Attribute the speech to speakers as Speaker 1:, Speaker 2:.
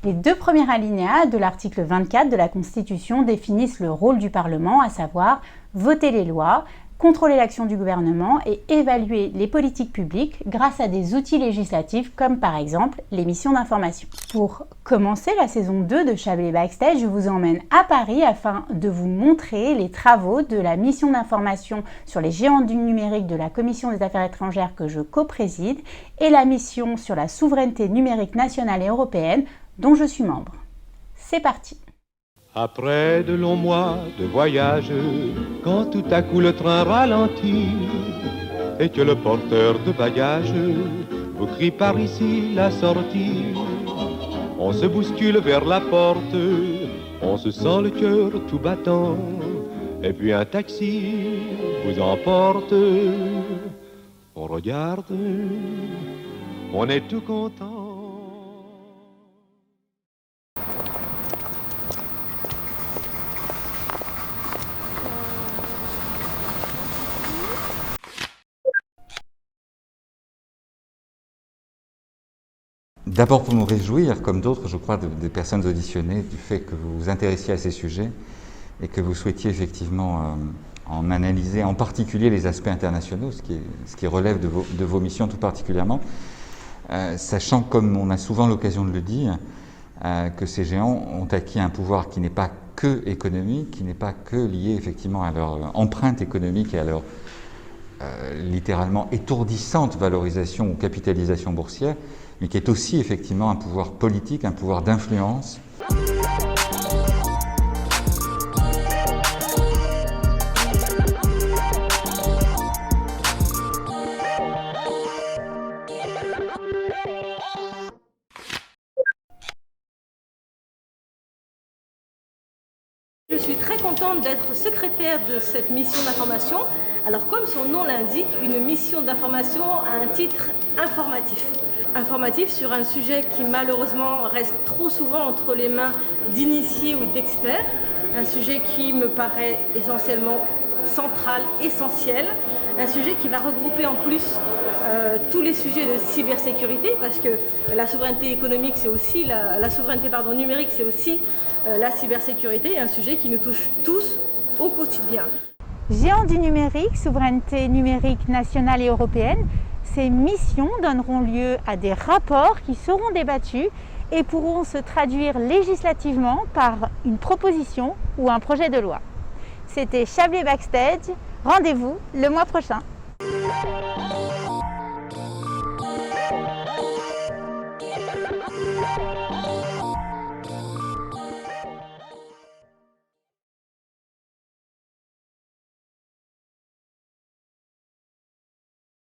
Speaker 1: Les 2 premiers alinéas de l'article 24 de la Constitution définissent le rôle du Parlement, à savoir voter les lois, contrôler l'action du gouvernement et évaluer les politiques publiques grâce à des outils législatifs comme par exemple les missions d'information. Pour commencer la saison 2 de Chablais Backstage, je vous emmène à Paris afin de vous montrer les travaux de la mission d'information sur les géants du numérique de la Commission des Affaires étrangères que je co-préside et la mission sur la souveraineté numérique nationale et européenne dont je suis membre. C'est parti!
Speaker 2: Après de longs mois de voyage, quand tout à coup le train ralentit et que le porteur de bagages vous crie par ici la sortie, on se bouscule vers la porte, on se sent le cœur tout battant, et puis un taxi vous emporte. On regarde, on est tout content.
Speaker 3: D'abord pour nous réjouir, comme d'autres, je crois, des personnes auditionnées, du fait que vous vous intéressiez à ces sujets et que vous souhaitiez effectivement en analyser en particulier les aspects internationaux, ce qui relève de vos missions tout particulièrement, sachant, comme on a souvent l'occasion de le dire, que ces géants ont acquis un pouvoir qui n'est pas que économique, qui n'est pas que lié effectivement à leur empreinte économique et à leur littéralement étourdissante valorisation ou capitalisation boursière, mais qui est aussi effectivement un pouvoir politique, un pouvoir d'influence.
Speaker 4: Je suis très contente d'être secrétaire de cette mission d'information. Alors comme son nom l'indique, une mission d'information a un titre informatif. Informatif sur un sujet qui malheureusement reste trop souvent entre les mains d'initiés ou d'experts. Un sujet qui me paraît essentiellement central, essentiel. Un sujet qui va regrouper en plus tous les sujets de cybersécurité, parce que la souveraineté économique, c'est aussi la souveraineté numérique, c'est aussi la cybersécurité, un sujet qui nous touche tous au quotidien.
Speaker 1: Géants du numérique, souveraineté numérique nationale et européenne, ces missions donneront lieu à des rapports qui seront débattus et pourront se traduire législativement par une proposition ou un projet de loi. C'était Chablais Backstage, rendez-vous le mois prochain.